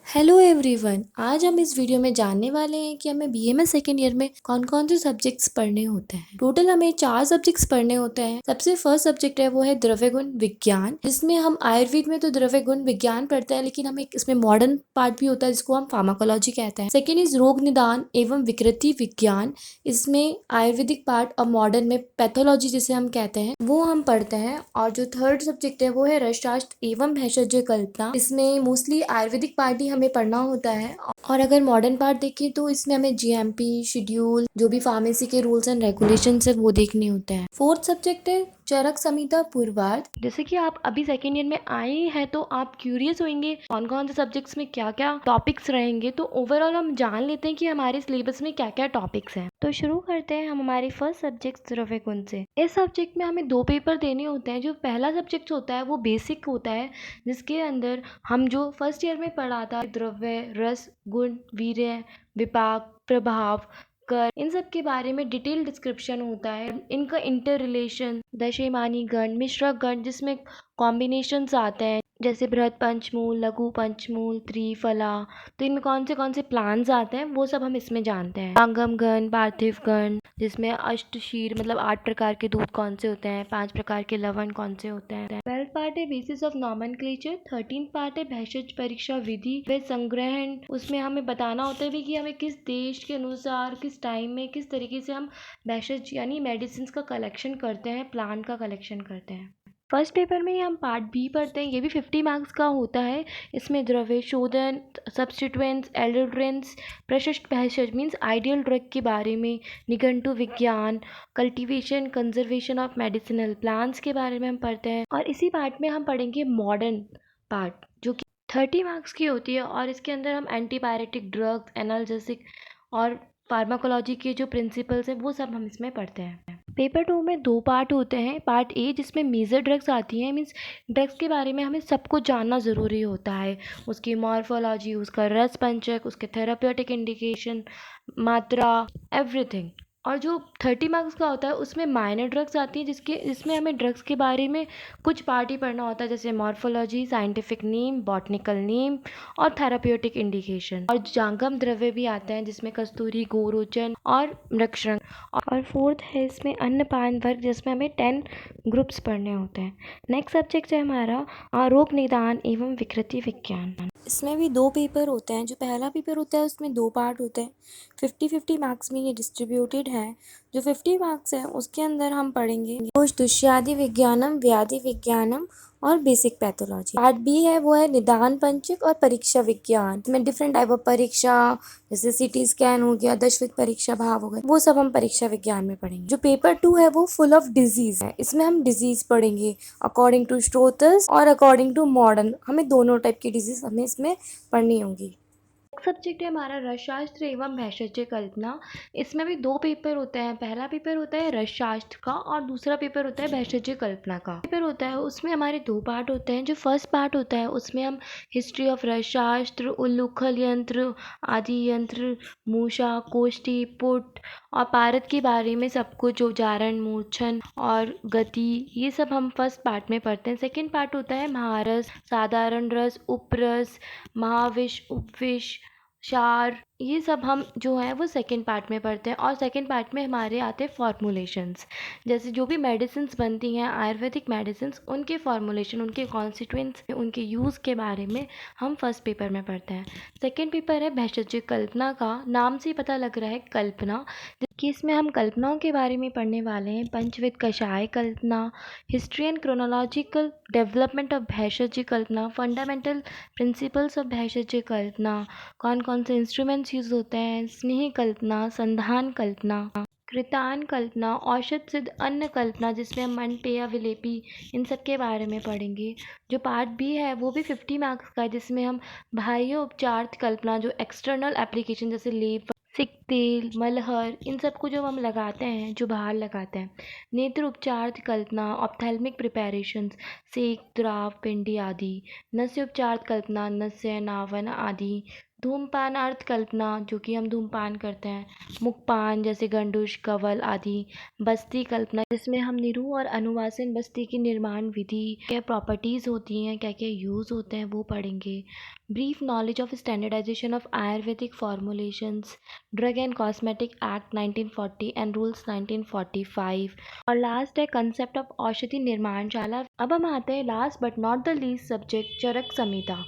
Hello everyone. आज हम इस वीडियो में जानने वाले हैं कि हमें बीएमएस सेकेंड ईयर में कौन कौन से सब्जेक्ट्स पढ़ने होते हैं। टोटल हमें 4 सब्जेक्ट्स पढ़ने होते हैं। सबसे फर्स्ट सब्जेक्ट है वो है द्रव्य गुण विज्ञान, जिसमें हम आयुर्वेद में तो द्रव्य गुण विज्ञान पढ़ते हैं, लेकिन हमें इसमें मॉडर्न पार्ट भी होता है जिसको हम फार्माकोलॉजी कहते हैं। सेकेंड इज रोग निदान एवं विकृति विज्ञान, इसमें आयुर्वेदिक पार्ट और मॉडर्न में पैथोलॉजी जिसे हम कहते हैं वो हम पढ़ते हैं। और जो थर्ड सब्जेक्ट है वो है रसशास्त्र एवं भेषज कल्पना, इसमें मोस्टली आयुर्वेदिक पार्ट ही हमें पढ़ना होता है। और अगर मॉडर्न पार्ट देखें तो इसमें हमें जीएमपी शेड्यूल, जो भी फार्मेसी के रूल्स एंड रेगुलेशंस है वो देखने होते हैं। फोर्थ सब्जेक्ट है चरक संहिता पूर्वार्ध। जैसे कि आप अभी सेकेंड ईयर में आए हैं तो आप क्यूरियस होंगे कौन कौन से सब्जेक्ट्स में क्या क्या टॉपिक्स रहेंगे, तो ओवरऑल हम जान लेते हैं कि हमारे सिलेबस में क्या क्या टॉपिक्स हैं। तो शुरू करते हैं हम हमारे फर्स्ट सब्जेक्ट द्रव्य गुण से। इस सब्जेक्ट में हमें 2 पेपर देने होते हैं। जो पहला सब्जेक्ट होता है वो बेसिक होता है, जिसके अंदर हम जो फर्स्ट ईयर में पढ़ा था द्रव्य, रस, गुण, वीर्य, विपाक, प्रभाव, कर, इन सब के बारे में डिटेल डिस्क्रिप्शन होता है। इनका इंटर रिलेशन, दशमानी गण, मिश्रक गण, जिसमें कॉम्बिनेशंस आते हैं जैसे बृहद पंचमूल, लघु पंचमूल, त्रिफला, तो इनमें कौन से प्लान्स आते हैं वो सब हम इसमें जानते हैं। आगम गण, पार्थिव गण, जिसमें अष्टशीर मतलब 8 प्रकार के दूध कौन से होते हैं, 5 प्रकार के लवण कौन से होते हैं। 12th पार्ट है basis of nomenclature. 13th part है भेषज परीक्षा विधि व संग्रहण। उसमें हमें बताना होता है भी कि हमें किस देश के अनुसार किस टाइम में किस तरीके से हम भेषज यानी मेडिसिन का कलेक्शन करते हैं, प्लांट का कलेक्शन करते हैं। फर्स्ट पेपर में हम पार्ट बी पढ़ते हैं। ये भी 50 मार्क्स का होता है। इसमें द्रव्य शोधन, सब्स्टिट्यूएंट्स, एल्डरेंट्स, प्रशस्त भेषज मीन्स आइडियल ड्रग के बारे में, निघंटु विज्ञान, cultivation conservation of medicinal plants के बारे में हम पढ़ते हैं। और इसी पार्ट में हम पढ़ेंगे मॉडर्न पार्ट, जो कि 30 मार्क्स की होती है। और इसके अंदर हम एंटीबायोटिक ड्रग्स, एनाल्जेसिक और फार्माकोलॉजी के जो प्रिंसिपल्स हैं वो सब हम इसमें पढ़ते हैं। पेपर 2 में 2 पार्ट होते हैं। पार्ट ए जिसमें मेजर ड्रग्स आती हैं, मीन्स ड्रग्स के बारे में हमें सब कुछ जानना ज़रूरी होता है। उसकी मॉर्फोलॉजी, उसका रस पंचक, उसके थेराप्यूटिक इंडिकेशन, मात्रा, एवरीथिंग। और जो 30 मार्क्स का होता है उसमें माइनर ड्रग्स आती हैं, जिसमें हमें ड्रग्स के बारे में कुछ पार्ट ही पढ़ना होता है, जैसे morphology, scientific name, botanical name और थेराप्यूटिक इंडिकेशन। और जांगम द्रव्य भी आते हैं जिसमें कस्तूरी, गोरोचन और मृक्षरंग। और फोर्थ है इसमें अन्नपान वर्ग, जिसमें हमें 10 ग्रुप्स पढ़ने होते हैं। नेक्स्ट सब्जेक्ट है हमारा रोग निदान एवं विकृति विज्ञान। इसमें भी 2 पेपर होते हैं। जो पहला पेपर होता है उसमें 2 पार्ट होते हैं। 50-50 मार्क्स में ये डिस्ट्रीब्यूटेड है। जो 50 मार्क्स है उसके अंदर हम पढ़ेंगे कोश दुष्यादि विज्ञानम, व्याधि विज्ञानम और बेसिक पैथोलॉजी। पार्ट बी है वो है निदान पंचक और परीक्षा विज्ञान। इसमें डिफरेंट टाइप ऑफ परीक्षा, जैसे सीटी स्कैन हो गया, दशविध परीक्षा भाव हो गया, वो सब हम परीक्षा विज्ञान में पढ़ेंगे। जो पेपर 2 है वो फुल ऑफ डिजीज है। इसमें हम डिजीज पढ़ेंगे अकॉर्डिंग टू स्ट्रोथस और अकॉर्डिंग टू मॉडर्न। हमें दोनों टाइप की डिजीज हमें इसमें पढ़नी होगी। सब्जेक्ट है हमारा रसशास्त्र एवं भेषज कल्पना। इसमें भी 2 पेपर होते हैं। पहला पेपर होता है रसशास्त्र का और दूसरा पेपर होता है भेषज कल्पना का। पेपर होता है उसमें हमारे 2 पार्ट होते हैं। जो फर्स्ट पार्ट होता है उसमें हम हिस्ट्री ऑफ रसशास्त्र, उल्लूखल यंत्र, आदि यंत्र, मूषा, कोष्ठी, पुट और पारद के बारे में सब कुछ, उच्चारण, मूर्छन और गति, ये सब हम फर्स्ट पार्ट में पढ़ते हैं। सेकेंड पार्ट होता है महारस, साधारण रस, उपरस, महाविष, उपविष, क्षार, ये सब हम जो है वो सेकेंड पार्ट में पढ़ते हैं। और सेकेंड पार्ट में हमारे आते हैं फॉर्मुलेशंस, जैसे जो भी मेडिसिन्स बनती हैं आयुर्वेदिक मेडिसिन्स, उनके फॉर्मुलेशन, उनके कॉन्स्टिट्यूएंट्स, उनके यूज़ के बारे में हम फर्स्ट पेपर में पढ़ते हैं। सेकेंड पेपर है भेषज कल्पना का। नाम से ही पता लग रहा है कल्पना, कि इसमें हम कल्पनाओं के बारे में पढ़ने वाले हैं। पंचविध कषाय कल्पना, history and chronological development of भेषज कल्पना, फंडामेंटल प्रिंसिपल्स ऑफ भेषज कल्पना, कौन कौन से इंस्ट्रूमेंट्स यूज होते हैं, स्नेह कल्पना, संधान कल्पना, कृतान कल्पना, औषध सिद्ध अन्न कल्पना, जिसमें हम मनपेय, विलेपी, इन सब के बारे में पढ़ेंगे। जो पार्ट बी है वो भी 50 मार्क्स का है, जिसमें हम बाह्य उपचार कल्पना, जो एक्सटर्नल एप्लीकेशन जैसे लेप, सिक तेल, मलहर, इन सब को जो हम लगाते हैं, जो बाहर लगाते हैं। नेत्र उपचार कल्पना, ऑप्थेल्मिक प्रिपरेशंस, सेक, द्राव, पिंडी आदि। नस्य उपचार कल्पना, नस्य, नावन आदि। धूमपान अर्थ कल्पना, जो कि हम धूमपान करते हैं। मुखपान जैसे गंडुश, कवल आदि। बस्ती कल्पना, जिसमें हम निरूह और अनुवासन बस्ती की निर्माण विधि, क्या प्रॉपर्टीज होती हैं, क्या क्या यूज होते हैं, वो पढ़ेंगे। Brief knowledge of standardisation of Ayurvedic formulations, drug and cosmetic act 1940 and rules 1945। और लास्ट है कंसेप्ट ऑफ औषधि निर्माणशाला। अब हम आते हैं last but not the least subject, Charak Samhita.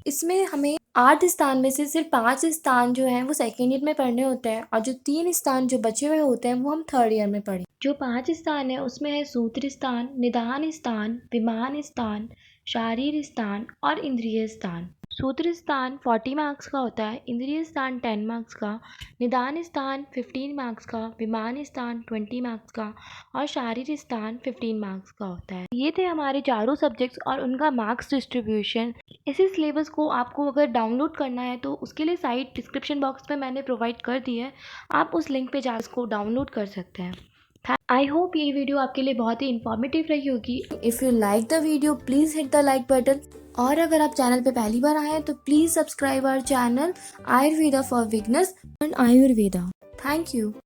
इसमें हमें 8 स्थान में से सिर्फ 5 स्थान जो हैं वो सेकेंड ईयर में पढ़ने होते हैं, और जो 3 स्थान जो बचे हुए होते हैं वो हम थर्ड ईयर में पढ़ें। जो 5 स्थान है उसमें है सूत्र स्थान, निदान स्थान, विमान स्थान, शारीर स्थान और इंद्रिय स्थान। सूत्र स्थान 40 मार्क्स का होता है, इंद्रिय स्थान 10 मार्क्स का, निदान स्थान 15 मार्क्स का, विमान स्थान 20 मार्क्स का और शारीर स्थान 15 मार्क्स का होता है। ये थे हमारे चारों सब्जेक्ट्स और उनका मार्क्स डिस्ट्रीब्यूशन। इसी सिलेबस को आपको अगर डाउनलोड करना है तो उसके लिए साइट डिस्क्रिप्शन बॉक्स में मैंने प्रोवाइड कर दी है, आप उस लिंक पे जा इसको डाउनलोड कर सकते हैं। आई होप ये वीडियो आपके लिए बहुत ही इंफॉर्मेटिव रही होगी। If you like the video please hit the like button, और अगर आप चैनल पे पहली बार आए हैं तो please subscribe our channel Ayurveda for beginners and Ayurveda. Thank you.